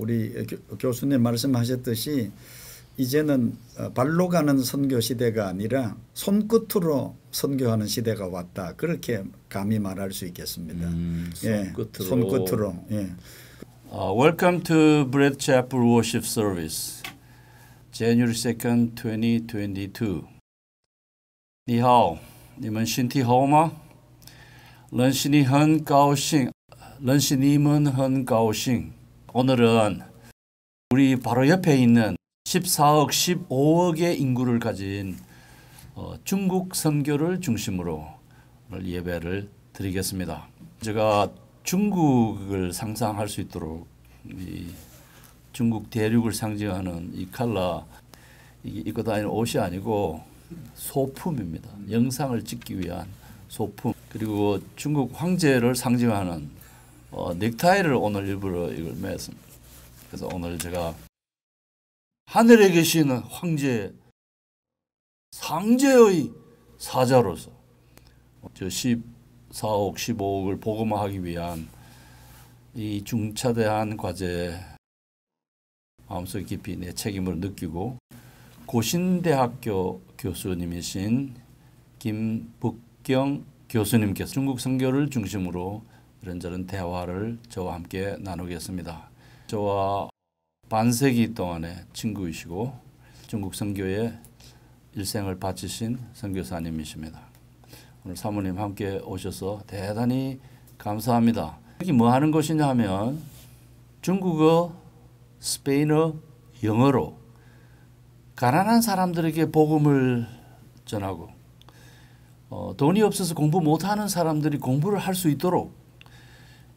우리 교수님 말씀하셨듯이 이제는 발로 가는 선교 시대가 아니라 손끝으로 선교하는 시대가 왔다. 그렇게 감히 말할 수 있겠습니다. 손끝으로. 손끝으로. Welcome to Bread Chapel Worship Service, January 2nd, 2022. 你好，你们身体好吗？认识你很高兴，认识你们很高兴。 오늘은 우리 바로 옆에 있는 14억, 15억의 인구를 가진 중국 선교를 중심으로 오늘 예배를 드리겠습니다. 제가 중국을 상상할 수 있도록 이 중국 대륙을 상징하는 이 컬러 입고 다니는 옷이 아니고 소품입니다. 영상을 찍기 위한 소품. 그리고 중국 황제를 상징하는 넥타이를 오늘 일부러 이걸 맸습니다. 그래서 오늘 제가 하늘에 계시는 황제 상제의 사자로서 저 14억, 15억을 복음화하기 위한 이 중차대한 과제에 마음속 깊이 내 책임을 느끼고 고신대학교 교수님이신 김북경 교수님께서 중국 선교를 중심으로 이런저런 대화를 저와 함께 나누겠습니다. 저와 반세기 동안의 친구이시고 중국 선교에 일생을 바치신 선교사님이십니다. 오늘 사모님 함께 오셔서 대단히 감사합니다. 여기 뭐 하는 곳이냐 하면 중국어, 스페인어, 영어로 가난한 사람들에게 복음을 전하고 돈이 없어서 공부 못하는 사람들이 공부를 할 수 있도록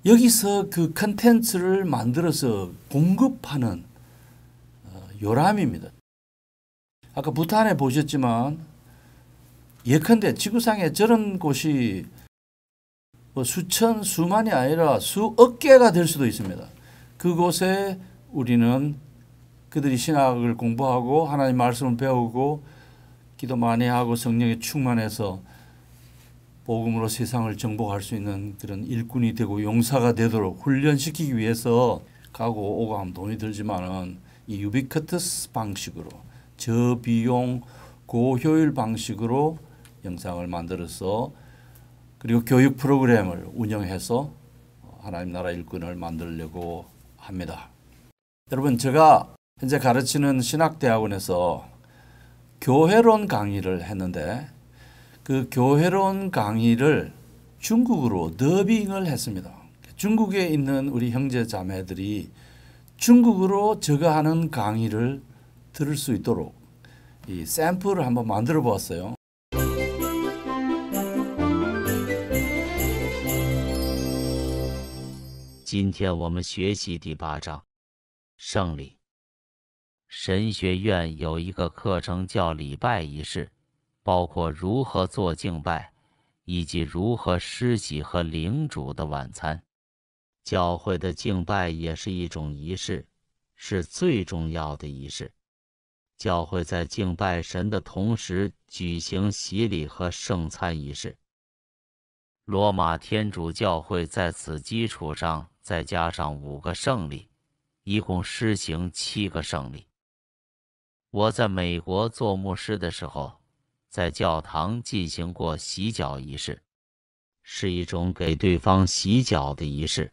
여기서 그 컨텐츠를 만들어서 공급하는 요람입니다. 아까 부탄에 보셨지만 예컨대 지구상에 저런 곳이 수천, 수만이 아니라 수억 개가 될 수도 있습니다. 그곳에 우리는 그들이 신학을 공부하고 하나님 말씀을 배우고 기도 많이 하고 성령에 충만해서 복음으로 세상을 정복할 수 있는 그런 일꾼이 되고 용사가 되도록 훈련시키기 위해서 가고 오고 하면 돈이 들지만은 이 유비쿼터스 방식으로 저비용 고효율 방식으로 영상을 만들어서 그리고 교육 프로그램을 운영해서 하나님 나라 일꾼을 만들려고 합니다. 여러분, 제가 현재 가르치는 신학대학원에서 교회론 강의를 했는데 그 교회론 강의를 중국어로 더빙을 했습니다. 중국에 있는 우리 형제 자매들이 중국어로 제가 하는 강의를 들을 수 있도록 이 샘플을 한번 만들어 보았어요. 今天我们学习第8章圣礼。神学院有一个课程叫礼拜仪式，包括如何做敬拜，以及如何施洗和领主的晚餐。教会的敬拜也是一种仪式，是最重要的仪式。教会在敬拜神的同时举行洗礼和圣餐仪式。罗马天主教会在此基础上再加上5个圣礼，一共施行7个圣礼。我在美国做牧师的时候，在教堂进行过洗脚仪式，是一种给对方洗脚的仪式。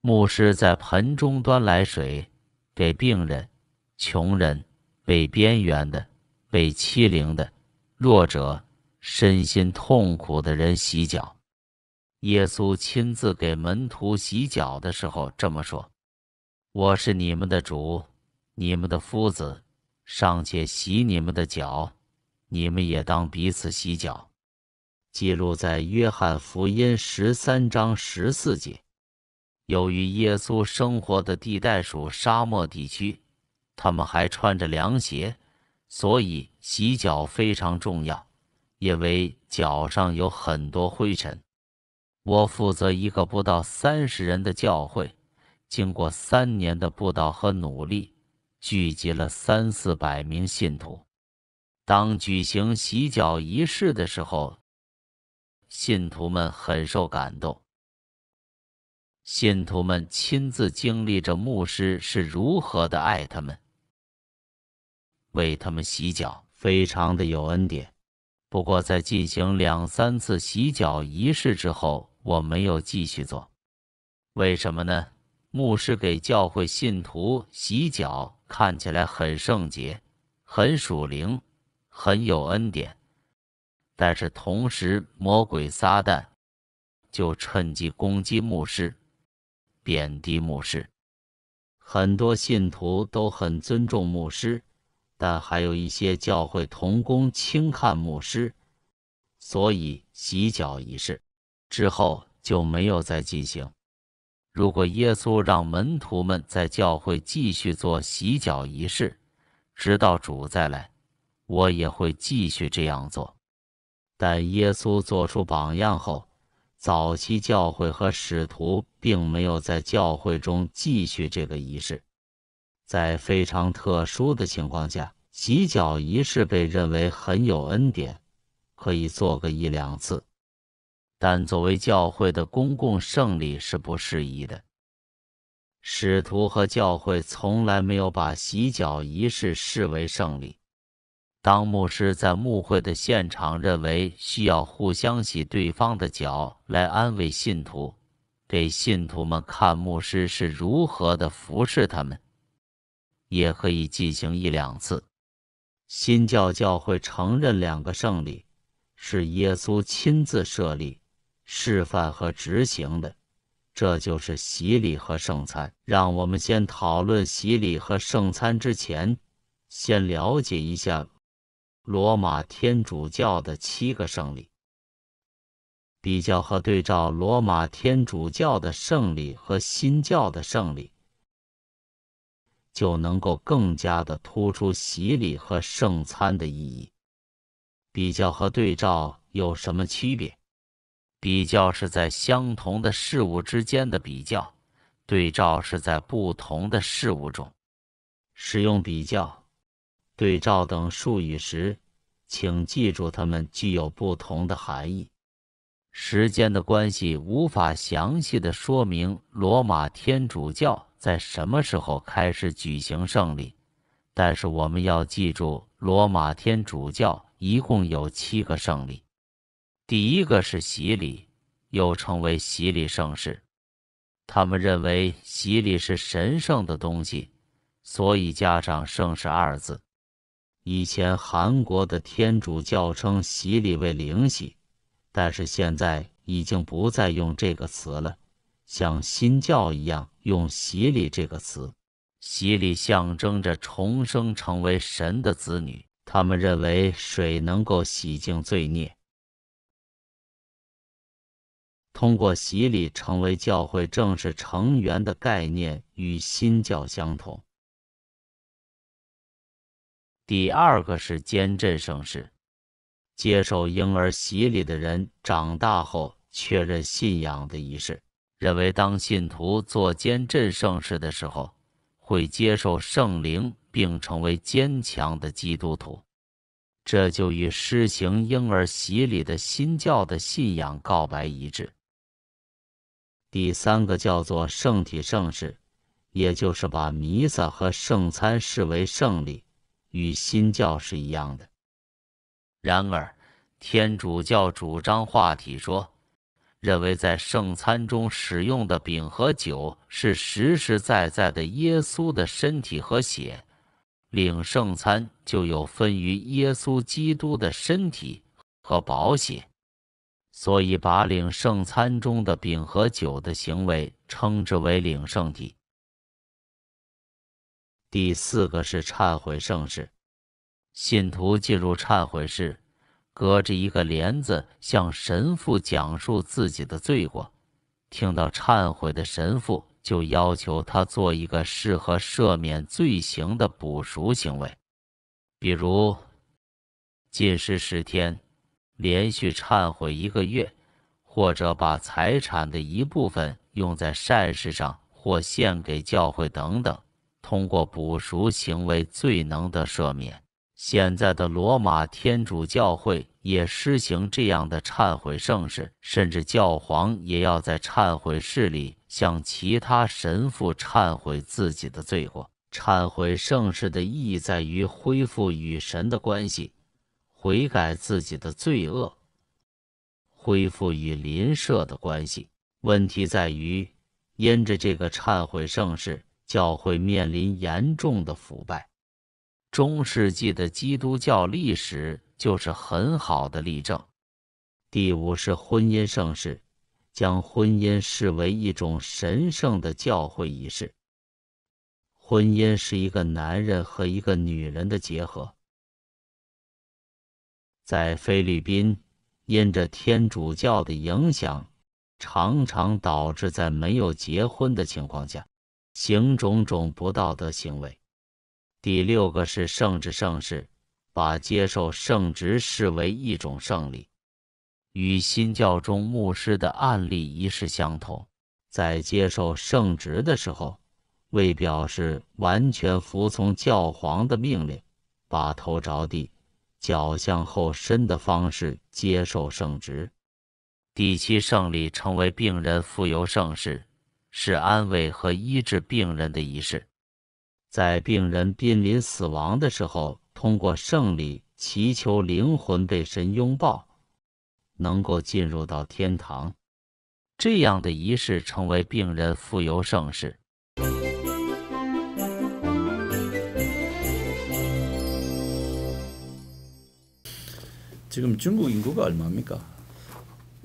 牧师在盆中端来水，给病人、穷人、被边缘的、被欺凌的、弱者、身心痛苦的人洗脚。耶稣亲自给门徒洗脚的时候这么说：“我是你们的主，你们的夫子，尚且洗你们的脚，你们也当彼此洗脚。”记录在约翰福音13章14节。由于耶稣生活的地带属沙漠地区，他们还穿着凉鞋，所以洗脚非常重要，因为脚上有很多灰尘。我负责一个不到30人的教会，经过3年的布道和努力，聚集了300-400名信徒。当举行洗脚仪式的时候，信徒们很受感动。信徒们亲自经历着牧师是如何的爱他们，为他们洗脚，非常的有恩典。不过在进行2、3次洗脚仪式之后，我没有继续做。为什么呢？牧师给教会信徒洗脚，看起来很圣洁，很属灵，很有恩典。但是同时，魔鬼撒旦就趁机攻击牧师，贬低牧师。很多信徒都很尊重牧师，但还有一些教会同工轻看牧师，所以洗脚仪式之后就没有再进行。如果耶稣让门徒们在教会继续做洗脚仪式，直到主再来，我也会继续这样做。但耶稣做出榜样后，早期教会和使徒并没有在教会中继续这个仪式。在非常特殊的情况下，洗脚仪式被认为很有恩典，可以做个1、2次。但作为教会的公共圣礼是不适宜的。使徒和教会从来没有把洗脚仪式视为圣礼。当牧师在牧会的现场认为需要互相洗对方的脚来安慰信徒，给信徒们看牧师是如何的服侍他们，也可以进行1、2次。新教教会承认2个圣礼，是耶稣亲自设立、示范和执行的，这就是洗礼和圣餐。让我们先讨论洗礼和圣餐之前，先了解一下罗马天主教的7个圣礼。比较和对照罗马天主教的圣礼和新教的圣礼，就能够更加的突出洗礼和圣餐的意义。比较和对照有什么区别？比较是在相同的事物之间的比较，对照是在不同的事物中。使用比较、对照等术语时，请记住它们具有不同的含义。时间的关系无法详细的说明罗马天主教在什么时候开始举行圣礼，但是我们要记住，罗马天主教一共有7个圣礼。第一个是洗礼，又称为洗礼圣事。他们认为洗礼是神圣的东西，所以加上圣事2字。以前韩国的天主教称洗礼为灵洗，但是现在已经不再用这个词了，像新教一样用洗礼这个词。洗礼象征着重生成为神的子女，他们认为水能够洗净罪孽。通过洗礼成为教会正式成员的概念与新教相同。第2个是坚振圣事。接受婴儿洗礼的人长大后确认信仰的仪式，认为当信徒做坚振圣事的时候，会接受圣灵并成为坚强的基督徒。这就与施行婴儿洗礼的新教的信仰告白一致。第3个叫做圣体圣事，也就是把弥撒和圣餐视为圣礼，与新教是一样的。然而，天主教主张化体说，认为在圣餐中使用的饼和酒是实实在在的耶稣的身体和血，领圣餐就有分于耶稣基督的身体和宝血，所以把领圣餐中的饼和酒的行为称之为领圣体。第4个是忏悔圣事。信徒进入忏悔室，隔着一个帘子向神父讲述自己的罪过，听到忏悔的神父就要求他做一个适合赦免罪行的补赎行为，比如禁食10天，连续忏悔1个月，或者把财产的一部分用在善事上或献给教会等等，通过补赎行为最能得赦免。现在的罗马天主教会也施行这样的忏悔圣事，甚至教皇也要在忏悔室里向其他神父忏悔自己的罪过。忏悔圣事的意义在于恢复与神的关系，悔改自己的罪恶，恢复与邻舍的关系。问题在于，因着这个忏悔圣事，教会面临严重的腐败。中世纪的基督教历史就是很好的例证。第五是婚姻圣事，将婚姻视为一种神圣的教会仪式。婚姻是一个男人和一个女人的结合。在菲律宾，因着天主教的影响，常常导致在没有结婚的情况下，行种种不道德行为。第六个是圣职圣事，把接受圣职视为一种圣礼，与新教中牧师的案例仪式相同。在接受圣职的时候，为表示完全服从教皇的命令，把头着地，脚向后伸的方式接受圣职。第七圣礼成为病人傅油圣事，是安慰和医治病人的仪式。在病人濒临死亡的时候，通过圣礼祈求灵魂被神拥抱，能够进入到天堂。这样的仪式成为病人傅油圣事。지금 중국 인구가 얼마입니까?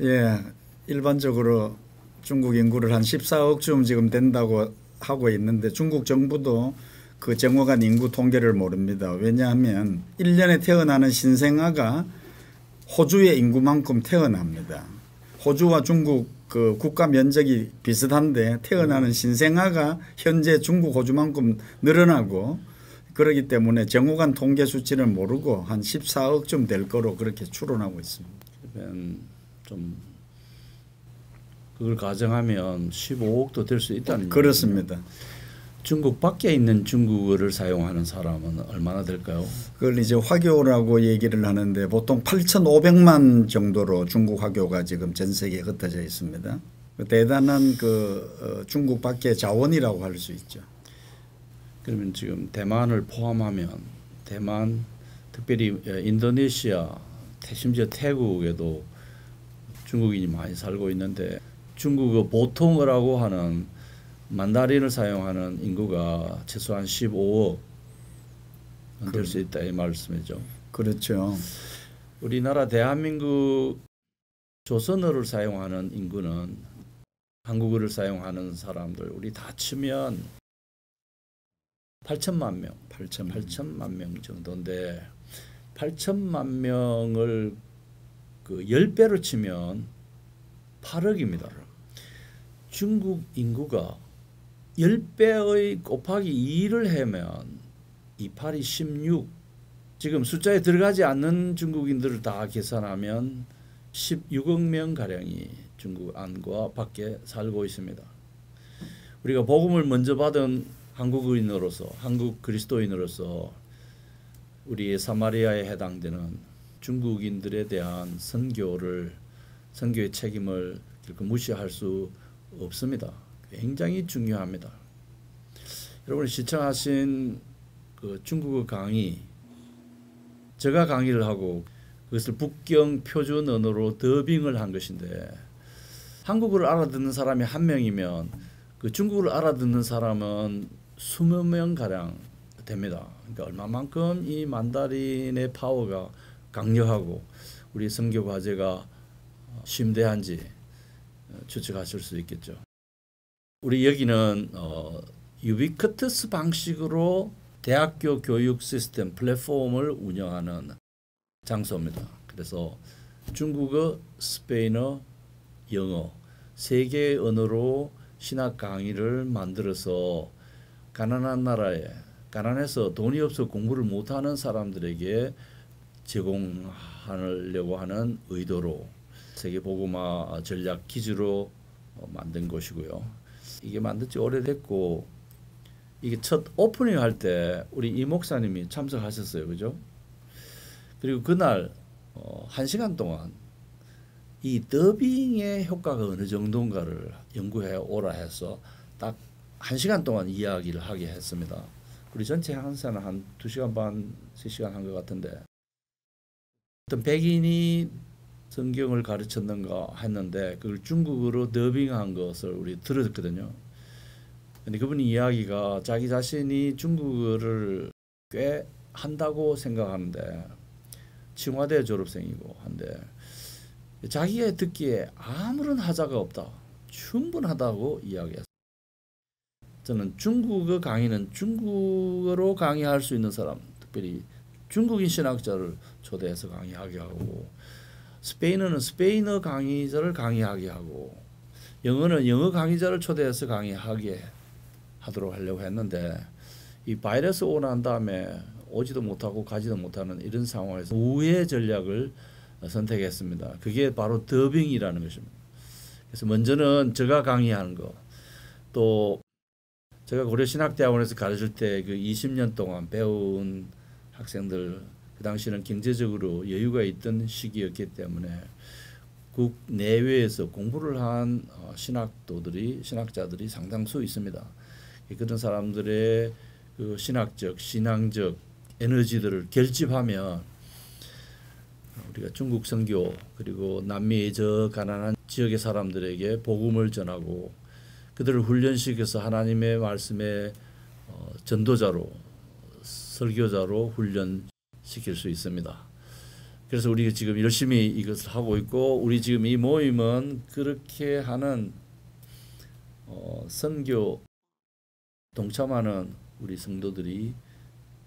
예, 일반적으로 중국 인구를 한 14억쯤 지금 된다고 하고 있는데 중국 정부도 그 정확한 인구 통계를 모릅니다. 왜냐하면 1년에 태어나는 신생아가 호주의 인구만큼 태어납니다. 호주와 중국 그 국가 면적이 비슷한데 태어나는 신생아가 현재 중국 호주만큼 늘어나고 그렇기 때문에 정확한 통계 수치를 모르고 한 14억쯤 될 거로 그렇게 추론하고 있습니다. 그러면 좀 그걸 가정하면 15억도 될 수 있다는 그렇습니다. 얘기군요. 중국 밖에 있는 중국어를 사용하는 사람은 얼마나 될까요? 그걸 이제 화교라고 얘기를 하는데 보통 8,500만 정도로 중국 화교가 지금 전 세계에 흩어져 있습니다. 대단한 그 중국 밖의 자원이라고 할 수 있죠. 그러면 지금 대만을 포함하면 대만, 특별히 인도네시아, 심지어 태국에도 중국인이 많이 살고 있는데 중국어 보통어라고 하는 만다린을 사용하는 인구가 최소한 15억 될 수 있다 이 말씀이죠. 그렇죠. 우리나라 대한민국 조선어를 사용하는 인구는 한국어를 사용하는 사람들 우리 다 치면 8천만 명, 8천만 명 정도인데 8천만 명을 그 10배로 치면 8억입니다. 중국 인구가 10배의 곱하기 2를 하면 2, 8이 16. 지금 숫자에 들어가지 않는 중국인들을 다 계산하면 16억 명가량이 중국 안과 밖에 살고 있습니다. 우리가 복음을 먼저 받은 한국인으로서, 한국 그리스도인으로서 우리의 사마리아에 해당되는 중국인들에 대한 선교의 책임을 결코 무시할 수 없습니다. 굉장히 중요합니다. 여러분이 시청하신 그 중국어 강의, 제가 강의를 하고 그것을 북경 표준 언어로 더빙을 한 것인데 한국어를 알아듣는 사람이 한 명이면 그 중국어를 알아듣는 사람은 20명 가량 됩니다. 그러니까 얼마만큼 이 만다린의 파워가 강력하고 우리 선교 과제가 심대한지 추측하실 수 있겠죠. 우리 여기는 유비쿼터스 방식으로 대학교 교육 시스템 플랫폼을 운영하는 장소입니다. 그래서 중국어, 스페인어, 영어 세 개의 언어로 신학 강의를 만들어서 가난한 나라에 가난해서 돈이 없어 공부를 못하는 사람들에게 제공하려고 하는 의도로 세계복음화 전략 기지로 만든 곳이고요. 이게 만든 지 오래됐고 이게 첫 오프닝 할 때 우리 이 목사님이 참석하셨어요. 그죠? 그리고 그날 1시간 동안 이 더빙의 효과가 어느 정도인가를 연구해 오라 해서 딱 1시간 동안 이야기를 하게 했습니다. 우리 전체 항상 한 2시간 반, 3시간 한 것 같은데 어떤 백인이 성경을 가르쳤는가 했는데 그걸 중국어로 더빙한 것을 우리 들었거든요. 근데 그분이 이야기가 자기 자신이 중국어를 꽤 한다고 생각하는데 칭화대 졸업생이고 한데 자기가 듣기에 아무런 하자가 없다. 충분하다고 이야기했어요. 저는 중국어 강의는 중국어로 강의할 수 있는 사람, 특별히 중국인 신학자를 초대해서 강의하게 하고 스페인어는 스페인어 강의자를 강의하게 하고 영어는 영어 강의자를 초대해서 강의하게 하도록 하려고 했는데 이 바이러스 오고 난 다음에 오지도 못하고 가지도 못하는 이런 상황에서 우회 전략을 선택했습니다. 그게 바로 더빙이라는 것입니다. 그래서 먼저는 제가 강의하는 거, 또 제가 고려신학대학원에서 가르칠 때 그 20년 동안 배운 학생들, 그 당시는 경제적으로 여유가 있던 시기였기 때문에 국 내외에서 공부를 한 신학자들이 상당수 있습니다. 그런 사람들의 그 신학적, 신앙적 에너지들을 결집하면 우리가 중국 선교 그리고 남미의 저 가난한 지역의 사람들에게 복음을 전하고 그들을 훈련시켜서 하나님의 말씀의 전도자로 설교자로 훈련시킬 수 있습니다. 그래서 우리가 지금 열심히 이것을 하고 있고 우리 지금 이 모임은 그렇게 하는 선교 동참하는 우리 성도들이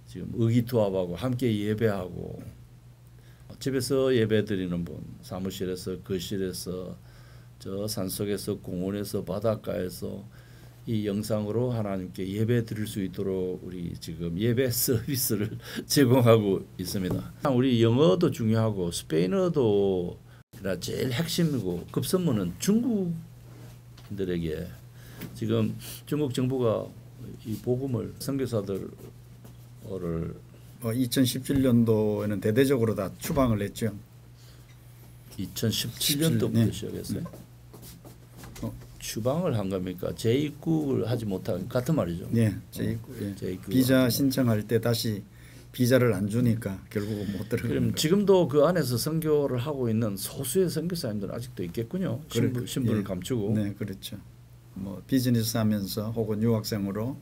지금 의기투합하고 함께 예배하고 집에서 예배 드리는 분, 사무실에서, 거실에서, 저 산속에서, 공원에서, 바닷가에서 이 영상으로 하나님께 예배 드릴 수 있도록 우리 지금 예배 서비스를 제공하고 있습니다. 우리 영어도 중요하고 스페인어도 제일 핵심이고 급선무는 중국인들에게 지금 중국 정부가 이 복음을 선교사들을 2017년도에는 대대적으로 다 추방을 했죠. 2017년도부터 네. 시작했어요. 추방을 한 겁니까? 재입국을 하지 못한 같은 말이죠. 네, 재입국. 비자 신청할 때 다시 비자를 안 주니까 결국은 못 들어가는 그럼 거예요. 지금도 그 안에서 선교를 하고 있는 소수의 선교사님들은 아직도 있겠군요. 신분을 감추고. 네, 그렇죠. 뭐 비즈니스 하면서 혹은 유학생으로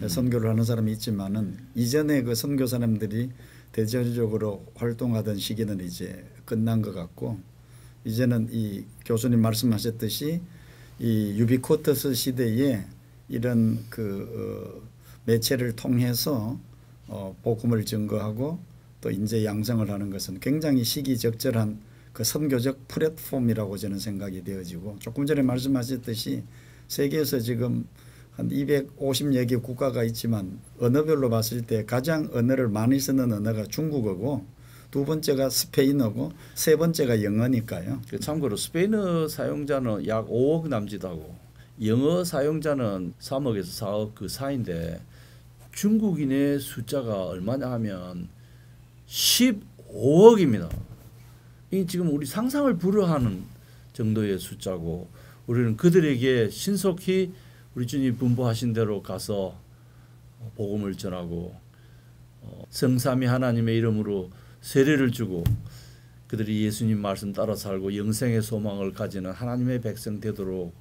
선교를 하는 사람이 있지만은 이전에 그 선교 사람들이 대대적으로 활동하던 시기는 이제 끝난 것 같고 이제는 이 교수님 말씀하셨듯이 이 유비쿼터스 시대에 이런 매체를 통해서 복음을 증거하고 또 인재 양성을 하는 것은 굉장히 시기적절한 그 선교적 플랫폼이라고 저는 생각이 되어지고 조금 전에 말씀하셨듯이 세계에서 지금 한 250여 개 국가가 있지만 언어별로 봤을 때 가장 언어를 많이 쓰는 언어가 중국어고 두 번째가 스페인어고 세 번째가 영어니까요. 참고로 스페인어 사용자는 약 5억 남짓하고 영어 사용자는 3억에서 4억 그 사이인데 중국인의 숫자가 얼마냐 하면 15억입니다. 이 지금 우리 상상을 불허하는 정도의 숫자고 우리는 그들에게 신속히 우리 주님 분부하신 대로 가서 복음을 전하고 성삼위 하나님의 이름으로 세례를 주고 그들이 예수님 말씀 따라 살고 영생의 소망을 가지는 하나님의 백성 되도록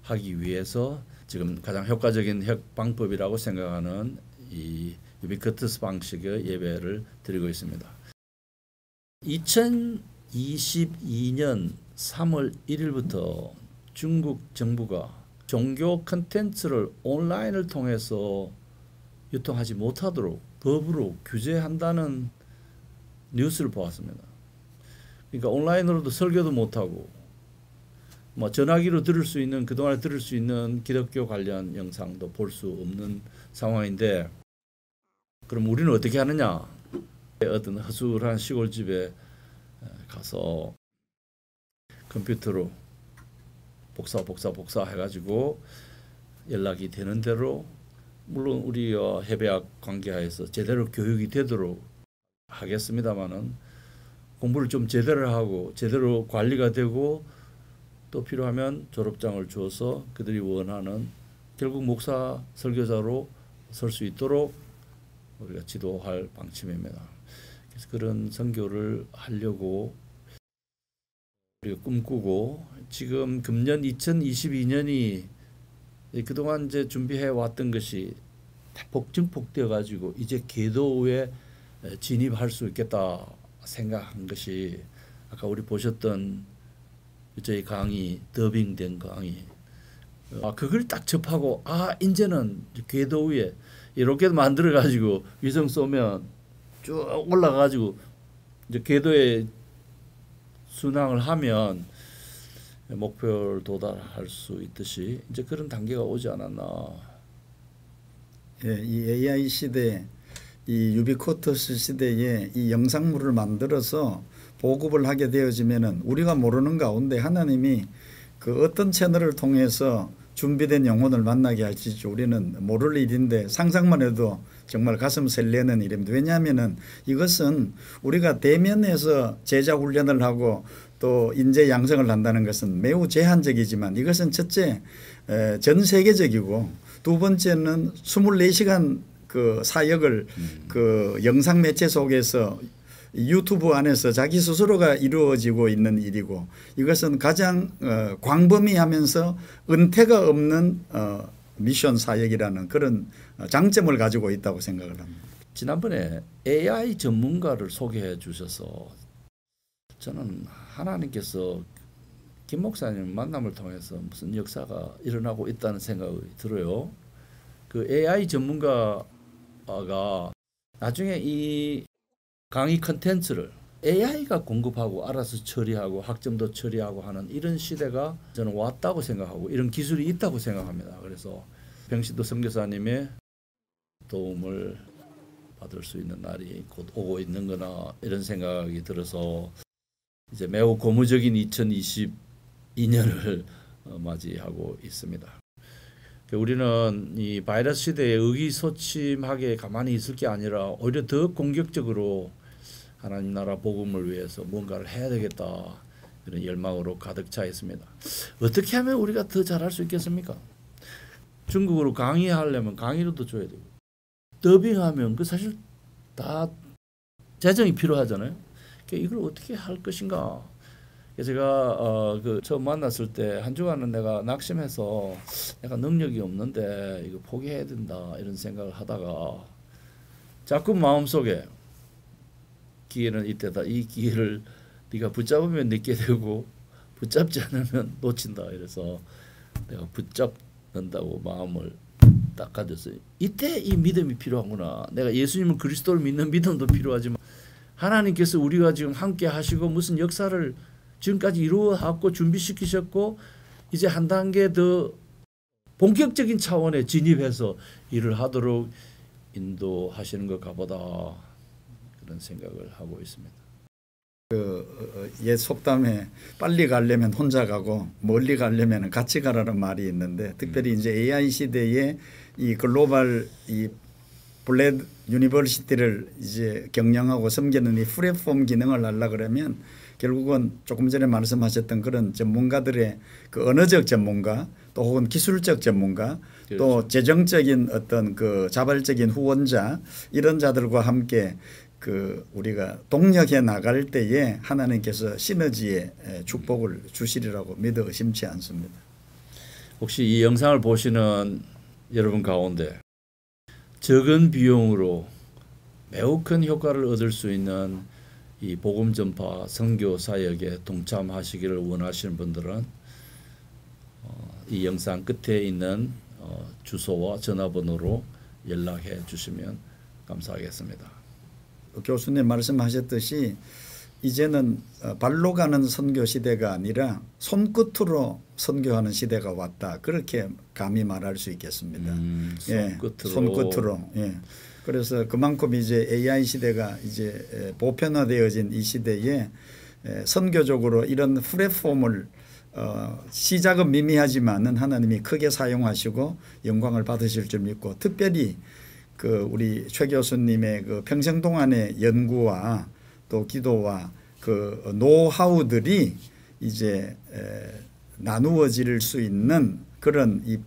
하기 위해서 지금 가장 효과적인 방법이라고 생각하는 이 유비쿼터스 방식의 예배를 드리고 있습니다. 2022년 3월 1일부터 중국 정부가 종교 콘텐츠를 온라인을 통해서 유통하지 못하도록 법으로 규제한다는 뉴스를 보았습니다. 그러니까 온라인으로도 설교도 못하고 뭐 전화기로 들을 수 있는 그동안에 들을 수 있는 기독교 관련 영상도 볼 수 없는 상황인데 그럼 우리는 어떻게 하느냐? 어떤 허술한 시골집에 가서 컴퓨터로 복사 해가지고 연락이 되는 대로 물론 우리 해배학 관계하에서 제대로 교육이 되도록 하겠습니다마는 공부를 좀 제대로 하고 제대로 관리가 되고 또 필요하면 졸업장을 주어서 그들이 원하는 결국 목사 설교자로 설 수 있도록 우리가 지도할 방침입니다. 그래서 그런 선교를 하려고 우리가 꿈꾸고 지금 금년 2022년이 그동안 이제 준비해 왔던 것이 대폭 증폭되어 가지고 이제 궤도에 진입할 수 있겠다 생각한 것이 아까 우리 보셨던 저희 강의 더빙된 강의 그걸 딱 접하고 이제는 궤도 위에 이렇게 만들어 가지고 위성 쏘면 쭉 올라가 가지고 이제 궤도에 순항을 하면 목표를 도달할 수 있듯이 이제 그런 단계가 오지 않았나. 예, 이 AI 시대, 이 유비쿼터스 시대에 이 영상물을 만들어서 보급을 하게 되어지면은 우리가 모르는 가운데 하나님이 그 어떤 채널을 통해서 준비된 영혼을 만나게 할지 우리는 모를 일인데 상상만 해도 정말 가슴 설레는 일입니다. 왜냐하면은 이것은 우리가 대면에서 제자 훈련을 하고 또 인재 양성을 한다는 것은 매우 제한적이지만 이것은 첫째 전 세계적이고 두 번째는 24시간 그 사역을 그 영상 매체 속에서 유튜브 안에서 자기 스스로가 이루어지고 있는 일이고 이것은 가장 광범위하면서 은퇴가 없는 미션 사역이라는 그런 장점을 가지고 있다고 생각을 합니다. 지난번에 AI 전문가를 소개해 주셔서 저는 하나님께서 김 목사님 만남을 통해서 무슨 역사가 일어나고 있다는 생각이 들어요. 그 AI 전문가가 나중에 이 강의 컨텐츠를 AI가 공급하고 알아서 처리하고 학점도 처리하고 하는 이런 시대가 저는 왔다고 생각하고 이런 기술이 있다고 생각합니다. 그래서 병신도 선교사님의 도움을 받을 수 있는 날이 곧 오고 있는 거나 이런 생각이 들어서 이제 매우 고무적인 2022년을 맞이하고 있습니다. 우리는 이 바이러스 시대에 의기소침하게 가만히 있을 게 아니라 오히려 더 공격적으로 하나님 나라 복음을 위해서 뭔가를 해야 되겠다 이런 열망으로 가득 차 있습니다. 어떻게 하면 우리가 더 잘할 수 있겠습니까? 중국어로 강의하려면 강의료도 줘야 되고 더빙하면 그 사실 다 재정이 필요하잖아요. 이걸 어떻게 할 것인가? 제가 그 처음 만났을 때 한 주간은 내가 낙심해서 내가 능력이 없는데 이거 포기해야 된다 이런 생각을 하다가 자꾸 마음속에 기회는 이때다. 이 기회를 네가 붙잡으면 늦게 되고 붙잡지 않으면 놓친다. 이래서 내가 붙잡는다고 마음을 딱 가졌어요. 이때 이 믿음이 필요하구나. 내가 예수님을 그리스도를 믿는 믿음도 필요하지만 하나님께서 우리가 지금 함께 하시고 무슨 역사를 지금까지 이루어왔고 준비시키셨고 이제 한 단계 더 본격적인 차원에 진입해서 일을 하도록 인도하시는 것 같보다 그런 생각을 하고 있습니다. 옛 속담에 빨리 가려면 혼자 가고 멀리 가려면 같이 가라는 말이 있는데 특별히 이제 AI 시대에 이 글로벌 이 블레드 유니버시티를 이제 경영하고 섬기는 이 플랫폼 기능을 하려 그러면 결국은 조금 전에 말씀하셨던 그런 전문가들의 그 언어적 전문가 또 혹은 기술적 전문가 그렇죠. 또 재정적인 어떤 그 자발적인 후원자 이런 자들과 함께 그 우리가 동력해 나갈 때에 하나님께서 시너지의 축복을 주시리라고 믿어 의심치 않습니다. 혹시 이 영상을 보시는 여러분 가운데 적은 비용으로 매우 큰 효과를 얻을 수 있는 이 복음 전파 선교 사역에 동참하시기를 원하시는 분들은 이 영상 끝에 있는 주소와 전화번호로 연락해 주시면 감사하겠습니다. 교수님 말씀하셨듯이 이제는 발로 가는 선교 시대가 아니라 손끝으로 선교하는 시대가 왔다. 그렇게 감히 말할 수 있겠습니다. 손끝으로. 예, 손끝으로. 예. 그래서 그만큼 이제 AI 시대가 이제 보편화되어진 이 시대에 선교적으로 이런 플랫폼을 시작은 미미하지만은 하나님이 크게 사용하시고 영광을 받으실 줄 믿고 특별히 그 우리 최 교수님의 그 평생 동안의 연구와 또 기도와 그 노하우들이 이제 나누어질 수 있는 그런 이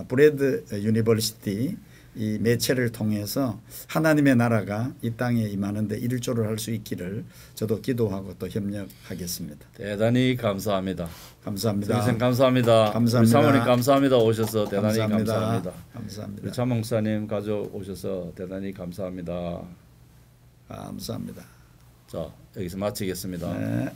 브레드 유니버시티 이 매체를 통해서 하나님의 나라가 이 땅에 임하는데 일조를 할 수 있기를 저도 기도하고 또 협력하겠습니다. 대단히 감사합니다. 감사합니다. 선생님 감사합니다. 감사합니다. 우리 사모님 감사합니다. 오셔서 대단히 감사합니다. 감사합니다. 우리 참 목사님 가족 오셔서 대단히 감사합니다. 감사합니다. 자, 여기서 마치겠습니다. 네.